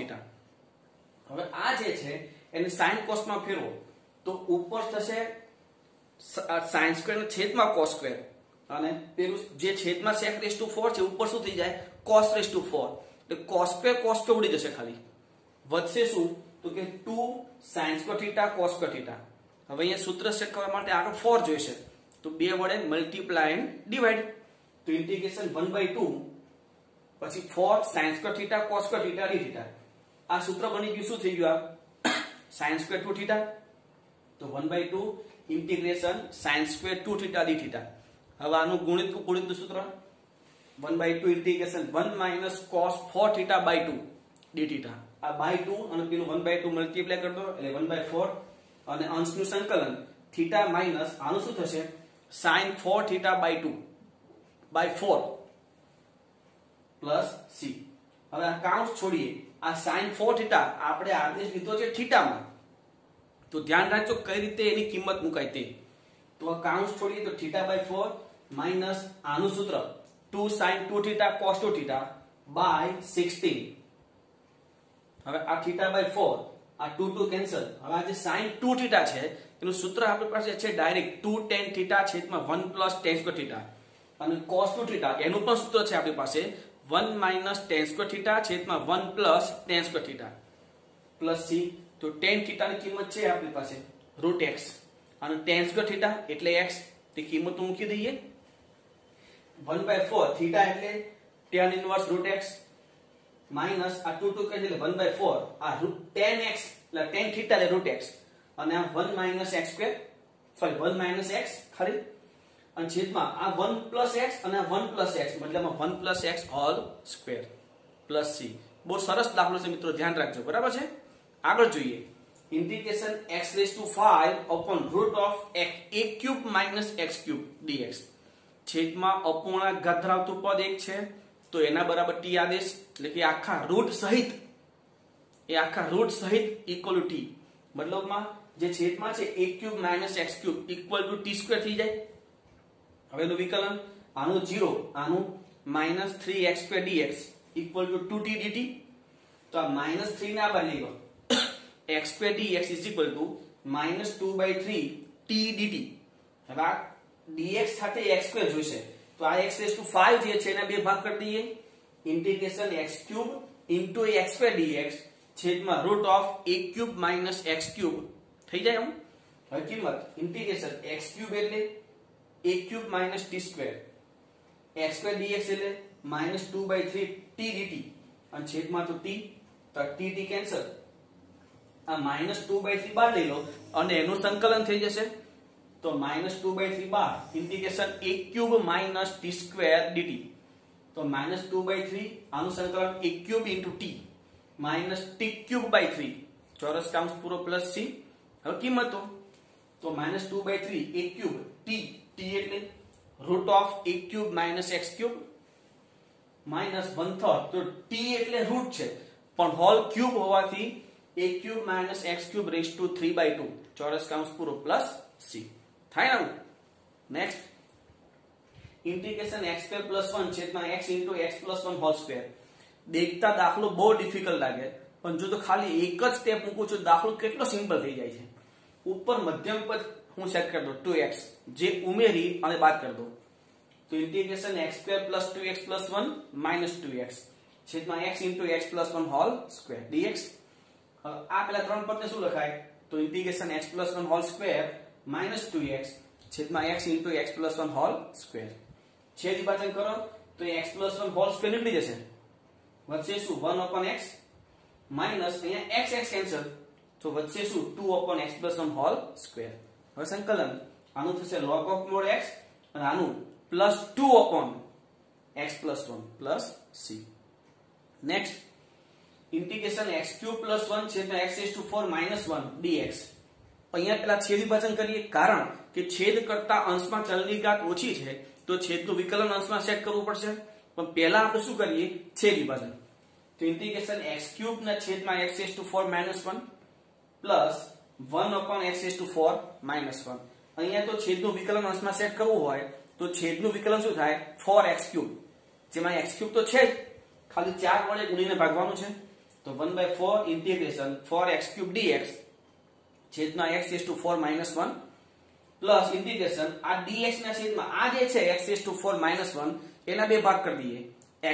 θ. હવે આ જે છે એને sin cos માં ફેરવો તો ઉપર થશે sin² નો છેદમાં cos² અને પેલું જે છેદમાં sec⁻⁴ છે ઉપર શું થઈ જાય cos⁻⁴ એટલે cos² ઉડી જશે. ખાલી વધશે શું તો કે 2 sin² θ cos² θ. હવે અહીંયા સૂત્ર સેટ કરવા માટે આગળ 4 જોઈશે તો 2 વડે મલ્ટીપ્લાય એન્ડ ડિવાઇડ તો ઇન્ટિગ્રેશન 1/2 પછી 4 sin² θ cos² θ dθ આ સૂત્ર બની ગયું. શું થઈ ગયું આ sin² 2 θ તો 1/2 ઇન્ટિગ્રેશન sin² 2 θ dθ. હવે આનું ગુણિતનું સૂત્ર 1/2 ઇન્ટિગ્રેશન 1 - cos 4θ/2 dθ આ બાય 2 અને પેલું 1/2 મલ્ટીપ્લાય કરી દો એટલે 1/4 અને અંશનું સંકલન θ માઈનસ આનું શું થશે sin 4θ/2 by 4 plus c. હવે આ કાઉન્સ છોડીએ આ sin 4θ આપણે આદેશ લીધો છે θ માં તો ધ્યાન રાખજો કઈ રીતે એની કિંમત મુકાય તે. તો આ કાઉન્સ છોડીએ તો θ/4 માઈનસ આનું સૂત્ર 2 sin 2θ cos 2θ by 16. હવે આ θ/4 આ 2 કેન્સલ. હવે આ જે sin 2θ છે એનું સૂત્ર આપણી પાસે છે ડાયરેક્ટ 2 tan θ છેદમાં 1 + tan² θ અને cos 2θ એનું પણ સૂત્ર છે આપણી પાસે 1 - tan² θ છેદમાં 1 + tan² θ plus c. તો tan θ ની કિંમત છે આપણી પાસે √x અને tan² θ એટલે x તે કિંમત મૂકી દઈએ 1/4 θ એટલે tan ઇન્વર્સ √x માઈનસ આ 2 કે એટલે 1/4 આ tan x એટલે tan θ એટલે √x અને આ 1 - x² સોરી 1 - x ખરી અને છેદમાં આ 1 + x અને આ 1 + x મતલબમાં 1 + x whole square plus c. બહુ સરસ દાખલો છે મિત્રો ધ્યાન રાખજો. બરાબર છે. આગળ જોઈએ integration x⁵ upon √a³ - x³ dx છેદમાં અપૂર્ણાંક ઘાત ધરાવતું પદ એક છે તો એના બરાબર t આદેશ એટલે કે આખા રૂટ સહિત ઇક્વલ ટુ t મતલબમાં જે છેદમાં છે a³ - x³ equal to t² થઈ જાય. હવે એનું વિકલન આનું 0 આનું -3x² dx equal two 2t dt તો આ -3 ને આ બાજુ લઈ લો x² dx equal two -2/3 t dt. હવે આ dx સાથે x² જોઈશે તો આ x⁵ જે છે એના બે ભાગ કરી દઈએ ઇન્ટિગ્રેશન x³ * x² dx છેદમાં √a³ - x³ થઈ જાય. હવે કિંમત ઇન્ટિગ્રેશન x³ એટલે a³ - t² x² dx એટલે -2/3 t dt અને છેદમાં તો t તો t કેન્સલ આ -2/3 બાર લઈ લો અને એનું સંકલન થઈ જશે તો -2/3 બાર ઇન્ટિગ્રેશન a³ - t² dt તો -2/3 આનું સંકલન a³ * t -t³ / 3 ચોરસ કૌંસ પૂરો પ્લસ c હવે કિંમતો તો -2/3 a ક્યુબ t એટલે root of a cube x cube -1/3 તો t એટલે રૂટ છે પણ હોલ ક્યુબ હોવાથી a ક્યુબ x ક્યુબ રેઝ ટુ 3/2 ચોરસ કૌંસ પૂરો પ્લસ c થાય ને. નેક્સ્ટ ઇન્ટિગ્રેશન x² + 1 છેદમાં x * x + 1 હોલ સ્ક્વેર. દેખતા દાખલો બહુ ડિફિકલ્ટ લાગે પણ જો તો ખાલી એક જ સ્ટેપ મૂકું છું દાખલો કેટલો સિમ્પલ થઈ જાય છે. ઉપર મધ્યમ પદ હું સેટ કરી દઉં 2x જે ઉમેરી અને બાદ કરી દઉં તો ઇન્ટિગ્રેશન x² + 2x + 1 -2x છેદમાં x * x + 1 whole square dx. હવે આ પેલા ત્રણ પદને શું લખાય તો integration x + 1 whole square -2x છેદમાં x * x + 1 હોલ સ્ક્વેર. છેદ વિભાજન કરો તો x + 1 હોલ સ્ક્વેર નીકળી જશે વચ્ચે શું 1/x માઈનસ અહીંયા x કેન્સલ તો વચ્ચે શું 2/x + 1 હોલ સ્ક્વેર. હવે સંકલન આનું થશે log of mod x અને આનું +2/x + 1 + c. Next integration x³ + 1 છેદમાં x⁴ - 1 dx. અહીંયા પેલા છેદ વિભાજન કરીએ કારણ કે છેદ કરતા અંશમાં ચલની ઘાત ઓછી છે તો છેદનું વિકલન અંશમાં સેટ કરવું પડશે પણ પહેલા આપણે શું કરીએ છેદ વિભાજન તો ઇન્ટિગ્રેશન x³ ના છેદમાં x⁴ - 1 પ્લસ 1/x⁴ - 1. અહીંયા તો છેદનું વિકલન અંશમાં સેટ કરવું હોય તો છેદનું વિકલન શું થાય 4x³ જેમાં x³ તો છે જ ખાલી 4 વડે ગુણીને ભાગવાનું છે તો 1/4 ઇન્ટિગ્રેશન 4x³ dx છેદમાં x⁴ - 1 પ્લસ ઇન્ટિગ્રેશન આ dx ના છેદમાં આ જે છે x⁴ - 1 એના બે ભાગ કરી દઈએ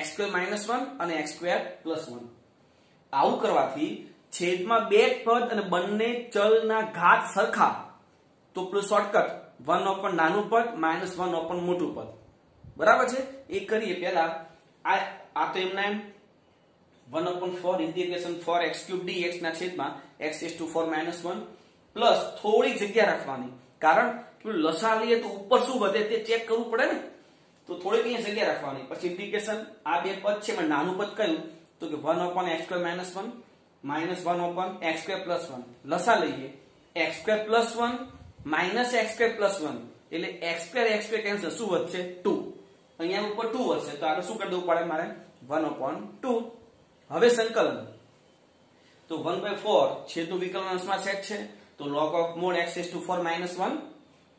x² - 1 અને x² + 1. આવું કરવાથી છેદમાં બે પદ અને બંને ચલના ઘાત સરખા તો પેલું શોર્ટકટ 1 નાનું પદ -1 મોટું પદ બરાબર છે. એ કરીએ પહેલા આ તો એમના એમ 1/4 ઇન્ટિગ્રેશન 4x³ dx ના છેદમાં x⁴ - 1 પ્લસ થોડી જગ્યા રાખવાની કારણ કે લસા લઈએ તો ઉપર શું વધે તે ચેક કરવું પડે ને તો થોડીક અહીંયા જગ્યા રાખવાની. પછી ઇન્ટિગ્રેશન આ બે પદ છે પણ નાનું પદ કયું તો કે 1/x² - 1 -1/x² + 1 લસા લઈએ x² + 1 -x² + 1 એટલે x² કેન્સલ શું વધશે 2 અહીંયા ઉપર 2 વધશે તો આગળ શું કરી દેવું પડે મારે 1/2. હવે સંકલન તો 1/4 છેદનું વિકલન અંશમાં સેટ છે તો log of mod x⁴ - 1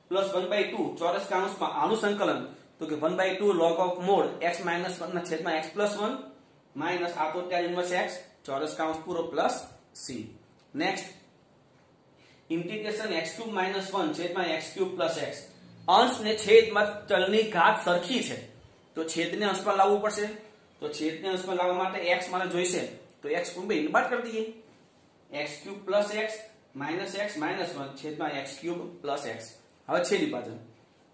plus 1/2 ચોરસ કૌંસમાં આનું સંકલન તો કે 1/2 log of mod x - 1 ના છેદમાં x + 1 માઈનસ આ તો tan ઇન્વર્સ x ચોરસ કૌંસ પૂરો plus c. Next integration x³ - 1 છેદમાં x³ + x. અંશ ને છેદમાં ચલની ઘાત સરખી છે તો છેદને અંશમાં લાવવું પડશે તો છેદને અંશમાં લાવવા માટે x મારે જોઈશે તો x ઉમેરીને બાદ કરી દઈએ x³ + x -x -1 છેદમાં x³ + x. હવે છેદ વિભાજન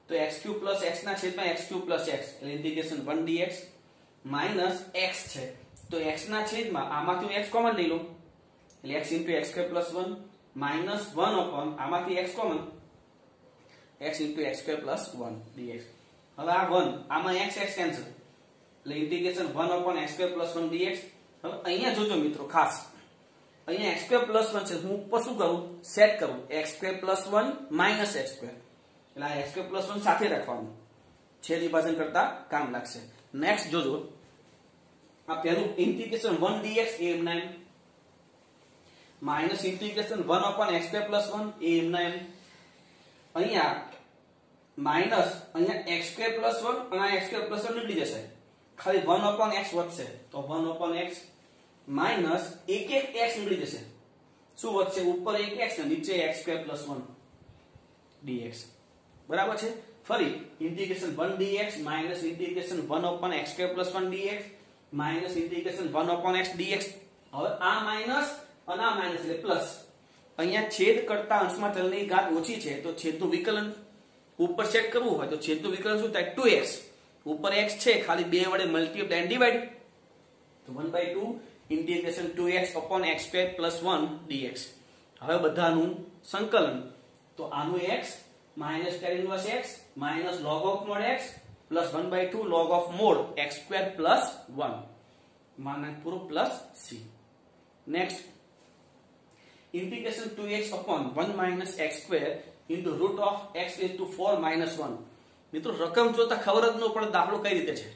તો x³ + x ના છેદમાં x³ + x એટલે ઇન્ટિગ્રેશન 1 dx માઈનસ x છે તો x ના છેદમાં આમાંથી x કોમન લઈ લો એટલે x * x² + 1 માઈનસ 1 આમાંથી x common x * x² + 1 dx. હવે આ 1 આમાં x કેન્સલ એટલે ઇન્ટિગ્રેશન 1/x² + 1 dx. હવે અહીંયા જોજો મિત્રો ખાસ અહીંયા x² + 1 છે હું ઉપર શું કરું સેટ કરું x² + 1 - x². એટલે આ x² + 1 સાથે રાખવાનું છેદ વિભાજન કરતા કામ લાગશે. નેક્સ્ટ જોજો આ પહેલું ઇન્ટિગ્રેશન 1 dx એ એમના એમ માઈનસ ઇન્ટિગ્રેશન 1/x² + 1 એ એમના એમ અહીંયા માઈનસ અહીંયા x² + 1 અને આ x² + 1 નીકળી જશે ખાલી 1/x વધશે તો 1/x માઈનસ એક x નીકળી જશે શું વધશે ઉપર એક x ને નીચે x² + 1 dx બરાબર છે. ફરી integration 1 dx minus integration 1/x² + 1 dx minus integration 1/x dx. હવે આ માઈનસ અને આ માઈનસ એટલે પ્લસ અહીંયા છેદ કરતા અંશમાં ચલની ઘાત ઓછી છે તો છેદનું વિકલન ઉપર સેટ કરવું હોય તો છેદનું વિકલન શું થાય 2x ઉપર x છે ખાલી 2 વડે મલ્ટીપ્લાય એન્ડ ડિવાઇડ તો 1/2 ઇન્ટિગ્રેશન 2x/x² + 1 dx. હવે બધાનું સંકલન તો આનું x minus tan inverse x minus log of mod x plus 1/2 log of mod x² + 1 માના પૂરો plus c. Next integration 2x upon 1 minus x square into root of x into 4 minus 1 મિત્રો રકમ જોતા ખબર જ ન પડે દાખલો કઈ રીતે છે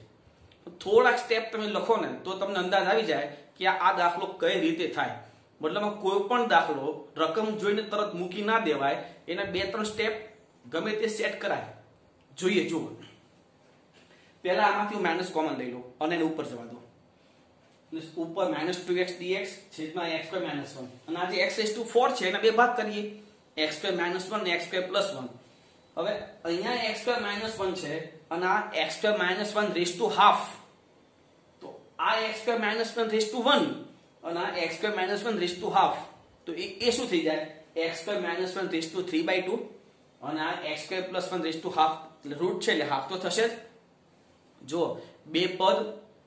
થોડાક સ્ટેપ તમે લખો ને તો તમને અંદાજ આવી જાય કે આ દાખલો કઈ રીતે થાય મતલબ કોઈ પણ દાખલો રકમ જોઈને તરત મૂકી ના દેવાય એના બે ત્રણ સ્ટેપ ગમે તે સેટ કરાય જોઈએ જુઓ પહેલા આમાંથી માઈનસ કોમન લઈ લો અને એને ઉપર જવા દો ऊपर -2x dx છેદમાં x સ્ક્વેર -1 અને આ જે x⁴ છે એના બે ભાગ કરીએ x સ્ક્વેર -1 ને x સ્ક્વેર +1 હવે અહીંયા x સ્ક્વેર -1 છે અને આ x square -1 raise to half તો આ x સ્ક્વેર -1 અને આ x square -1 raise to half તો એ શું થઈ જાય x સ્ક્વેર -1 રેઝ ટુ 3/2 અને આ x square +1 raise to half એટલે રૂટ છે એટલે હાફ તો થશે જ જો બે પદ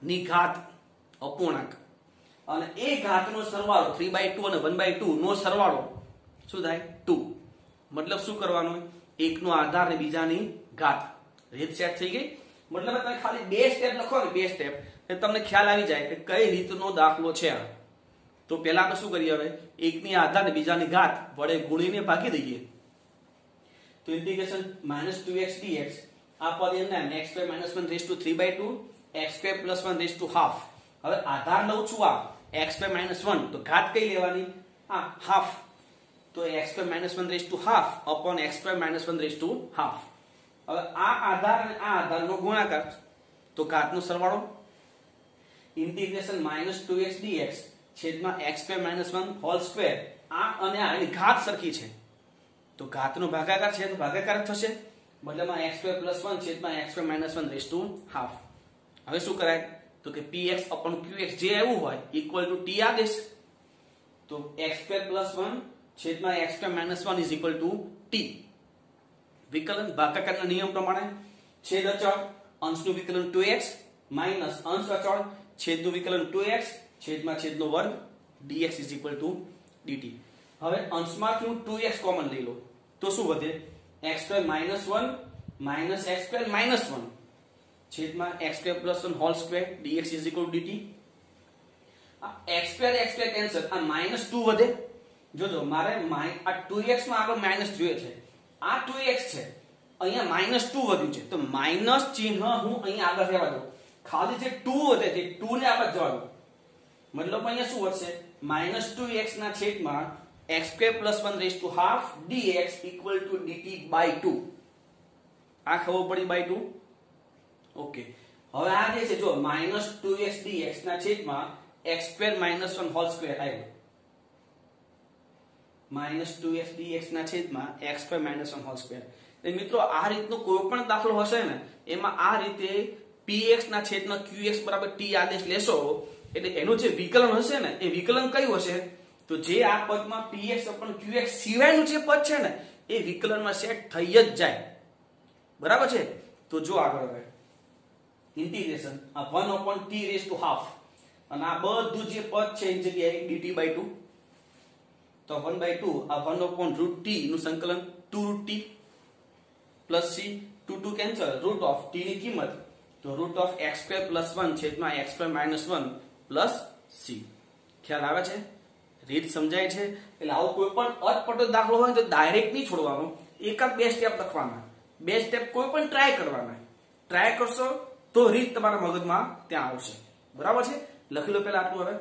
ની ઘાત અપૂર્ણાંક અને એ ઘાતનો સરવાળો 3/2 અને 1/2 નો સરવાળો શું થાય 2 મતલબ શું કરવાનું એકનો આધાર અને બીજાની ઘાત રીત સેટ થઈ ગઈ મતલબ તમે ખાલી બે સ્ટેપ લખો ને બે સ્ટેપ એટલે તમને ખ્યાલ આવી જાય કે કઈ રીતનો દાખલો છે આ તો પહેલા આપણે શું કરીએ હવે એકની આધાર અને બીજાની ઘાત વડે ગુણીને ભાગી દઈએ તો ઇન્ટિગ્રેશન -2x dx આ પદ એના x square -1 raise to 3/2 x square +1 raise to half હવે આધાર લઉં છું આ x સ્ક્વેર -1 તો ઘાત કઈ લેવાની આ હાફ તો x square -1 raise to half upon x square -1 raise to half હવે આ આધાર અને આ આધારનો ગુણાકાર તો ઘાતનો સરવાળો ઇન્ટિગ્રેશન -2x dx છેદમાં x સ્ક્વેર -1 હોલ સ્ક્વેર આ અને આ એની ઘાત સરખી છે તો ઘાતનો ભાગાકાર છે તો ભાગાકાર થશે મતલબમાં x સ્ક્વેર +1 છેદમાં x square -1 raise to half હવે શું કરાય તો કે px upon qx જે એવું હોય ઇક્વલ ટુ t આદેશ તો x સ્ક્વેર +1 છેદમાં x square -1 is equal to t વિકલન ભાગાકારના નિયમ પ્રમાણે છેદ અચળ અંશનું વિકલન 2x માઈનસ અંશ અચળ છેદનું વિકલન 2x છેદમાં છેદનો વર્ગ dx is equal to dt હવે અંશમાંથી હું 2x કોમન લઈ લો તો શું વધે x square -1 minus x square -1 છેદમાં x square +1 whole square dx is equal to dt આ x સ્ક્વેર કેન્સલ આ -2 વધે જોજો મારે આ 2x માં આગળ માઈનસ જોઈએ છે આ 2x છે અહીંયા -2 વધ્યું છે તો માઈનસ ચિહ્ન હું અહીંયા આગળ રહેવા દઉં ખાલી જે 2 વધે છે 2 ને આગળ જવા દો મતલબ અહીંયા શું વધશે -2x ના છેદમાં x square +1 raise to half dx equal to dt by 2 આ ખબર પડી બાય 2 ઓકે હવે આ જે છે જો -2x dx ના છેદમાં x સ્ક્વેર -1 હોલ સ્ક્વેર આવ્યો -2x dx ના છેદમાં x સ્ક્વેર -1 હોલ સ્ક્વેર એટલે મિત્રો આ રીતનો કોઈ પણ દાખલો હશે ને એમાં આ રીતે px ના છેદમાં qx બરાબર t આદેશ લેશો એટલે એનું જે વિકલન હશે ને એ વિકલન કયું હશે તો જે આ પદમાં px qx સિવાયનું જે પદ છે ને એ વિકલનમાં સેટ થઈ જ જાય બરાબર છે તો જો આગળ હવે ઇન્ટિગ્રેશન આ 1 t રેઝ ટુ હાફ અને આ બધું જે પદ છે એની જગ્યાએ dt બાય 2 તો 1/2 આ 1/√t નું સંકલન 2√t plus c 2 cancel root of t ની કિંમત તો રૂટ ઓફ x સ્ક્વેર +1 છેદમાં x સ્ક્વેર -1 પ્લસ c ખ્યાલ આવે છે રીત સમજાય છે એટલે આવો કોઈ પણ અટપટો દાખલો હોય તો ડાયરેક્ટ નહીં છોડવાનો એકાદ બે સ્ટેપ લખવાના બે સ્ટેપ કોઈ પણ ટ્રાય કરવાના ટ્રાય કરશો તો રીત તમારા મગજમાં ત્યાં આવશે બરાબર છે લખી લો પહેલા આટલું હવે